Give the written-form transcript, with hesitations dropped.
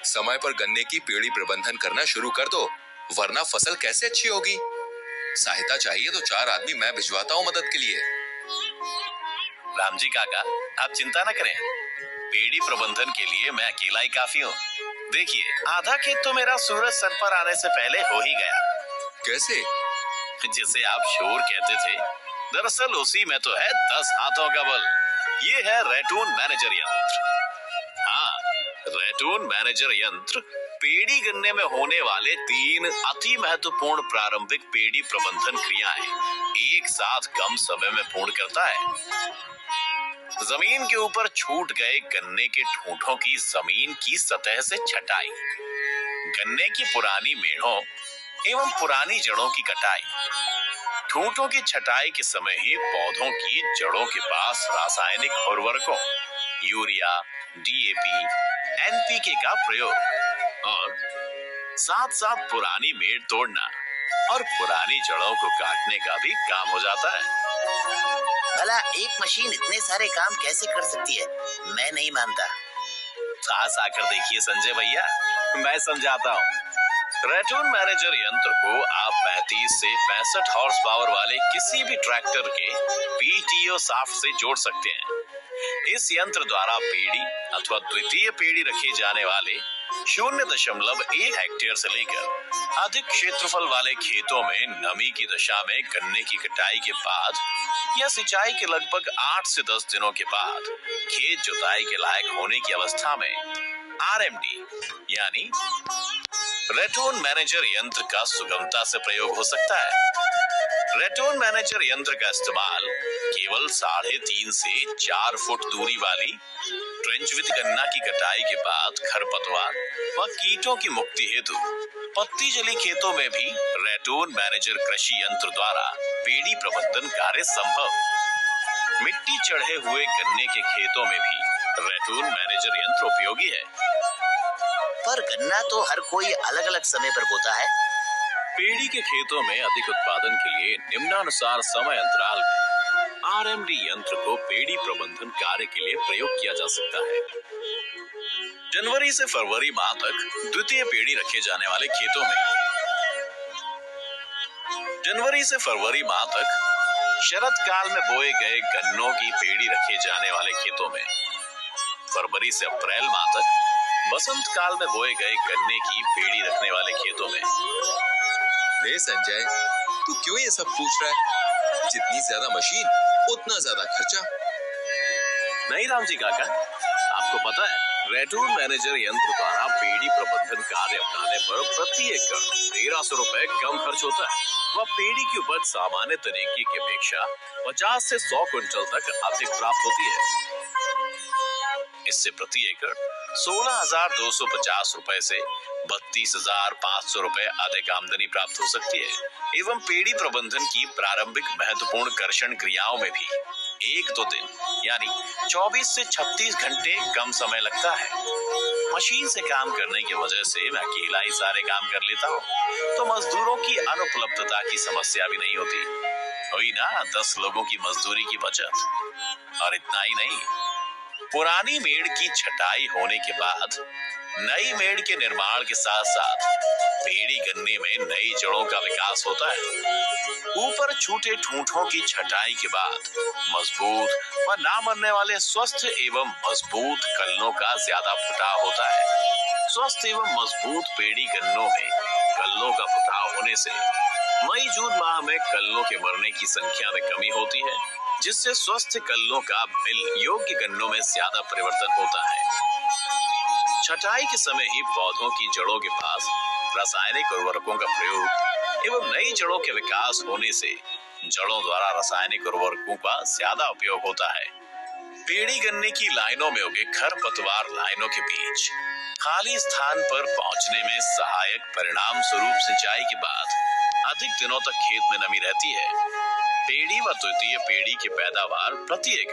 समय पर गन्ने की पेड़ी प्रबंधन करना शुरू कर दो, वरना फसल कैसे अच्छी होगी। सहायता चाहिए तो 4 आदमी मैं भिजवाता हूँ मदद के लिए। रामजी काका, आप चिंता न करें, पेड़ी प्रबंधन के लिए मैं अकेला ही काफी हूँ। देखिए, आधा खेत तो मेरा सूरज सर पर आने से पहले हो ही गया। कैसे? जिसे आप शोर कहते थे, दरअसल उसी में तो है 10 हाथों का बल। ये है रेटून मैनेजर यंत्र। हाँ, रेटून मैनेजर यंत्र पेड़ी गन्ने में होने वाले 3 अति महत्वपूर्ण प्रारंभिक पेड़ी प्रबंधन क्रियाएं एक साथ कम समय में पूर्ण करता है। जमीन के ऊपर छूट गए गन्ने के ठूंठों की जमीन की सतह से छटाई, गन्ने की पुरानी मेढ़ों एवं पुरानी जड़ों की कटाई, ठूंठों की छटाई के समय ही पौधों की जड़ों के पास रासायनिक उर्वरकों यूरिया, डीएपी, एनपीके का प्रयोग और साथ साथ पुरानी मेड़ तोड़ना और पुरानी जड़ों को काटने का भी काम हो जाता है। भला एक मशीन इतने सारे काम कैसे कर सकती है? मैं नहीं मानता। पास आकर देखिए संजय भैया, मैं समझाता हूँ। रेटून मैनेजर यंत्र को आप 35 से 65 हॉर्स पावर वाले किसी भी ट्रैक्टर के पीटीओ शाफ्ट से जोड़ सकते हैं। इस यंत्र द्वारा पेड़ी अथवा द्वितीय पेड़ी रखे जाने वाले 0.1 हेक्टेयर से लेकर अधिक क्षेत्रफल वाले खेतों में नमी की दशा में गन्ने की कटाई के बाद या सिंचाई के लगभग 8 से 10 दिनों के बाद खेत जुताई के लायक होने की अवस्था में आरएमडी यानी रेटून मैनेजर यंत्र का सुगमता से प्रयोग हो सकता है। रेटून मैनेजर यंत्र का इस्तेमाल केवल 3.5 से 4 फुट दूरी वाली ट्रेंच विद गन्ना की कटाई के बाद खरपतवार व कीटों की मुक्ति हेतु पत्ती जली खेतों में भी रेटून मैनेजर कृषि यंत्र द्वारा पेड़ी प्रबंधन कार्य संभव। मिट्टी चढ़े हुए गन्ने के खेतों में भी रेटून मैनेजर यंत्र उपयोगी है। पर गन्ना तो हर कोई अलग अलग समय पर बोता है। पेड़ी के खेतों में अधिक उत्पादन के लिए निम्नानुसार समय अंतराल में आरएमडी यंत्र को पेड़ी प्रबंधन कार्य के लिए प्रयोग किया जा सकता है। जनवरी से फरवरी माह तक द्वितीय पेड़ी रखे जाने वाले खेतों में, जनवरी से फरवरी माह तक शरद काल में बोए गए गन्नों की पेड़ी रखे जाने वाले खेतों में, फरवरी से अप्रैल माह तक बसंत काल में बोए गए गन्ने की पेड़ी रखने वाले खेतों में। रे संजय, तू क्यों ये सब पूछ रहा है? जितनी ज्यादा मशीन उतना ज्यादा खर्चा। नहीं रामजी काका, आपको पता है रेटून मैनेजर यंत्र द्वारा पेड़ी प्रबंधन कार्य अपनाने पर प्रति एकड़ 1300 रुपए कम खर्च होता है व पेड़ी की उपज सामान्य तरीके की अपेक्षा 50 से 100 क्विंटल तक अधिक प्राप्त होती है। इससे प्रति एकड़ 16,250 रुपए से 32,500 रुपए अधिक आमदनी प्राप्त हो सकती है एवं पेड़ी प्रबंधन की प्रारंभिक महत्वपूर्ण कर्षण क्रियाओं में भी 1-2 दिन यानी 24 से 36 घंटे कम समय लगता है। मशीन से काम करने की वजह से मैं अकेला ही सारे काम कर लेता हूँ, तो मजदूरों की अनुपलब्धता की समस्या भी नहीं होती। हुई ना 10 लोगों की मजदूरी की बचत। और इतना ही नहीं, पुरानी मेड़ की छटाई होने के बाद नई मेड़ के निर्माण के साथ साथ पेड़ी गन्ने में नई जड़ों का विकास होता है। ऊपर छूटे ठूंठों की छटाई के बाद मजबूत व ना मरने वाले स्वस्थ एवं मजबूत कल्लों का ज्यादा फुटाव होता है। स्वस्थ एवं मजबूत पेड़ी गन्नों में कल्लों का फुटाव होने से मई जून माह में कल्लों के मरने की संख्या में कमी होती है, जिससे स्वस्थ कल्लों का मिल योग्य गन्नों में ज्यादा परिवर्तन होता है। छटाई के समय ही पौधों की जड़ों के पास रासायनिक उर्वरकों का प्रयोग एवं नई जड़ों के विकास होने से जड़ों द्वारा रासायनिक उर्वरकों का ज्यादा उपयोग होता है। पेड़ी गन्ने की लाइनों में उगे खरपतवार लाइनों के बीच खाली स्थान पर पहुंचने में सहायक परिणाम स्वरूप सिंचाई के बाद अधिक दिनों तक खेत में नमी रहती है। पेड़ी व द्वितीय पेड़ी की पैदावार प्रति एकड़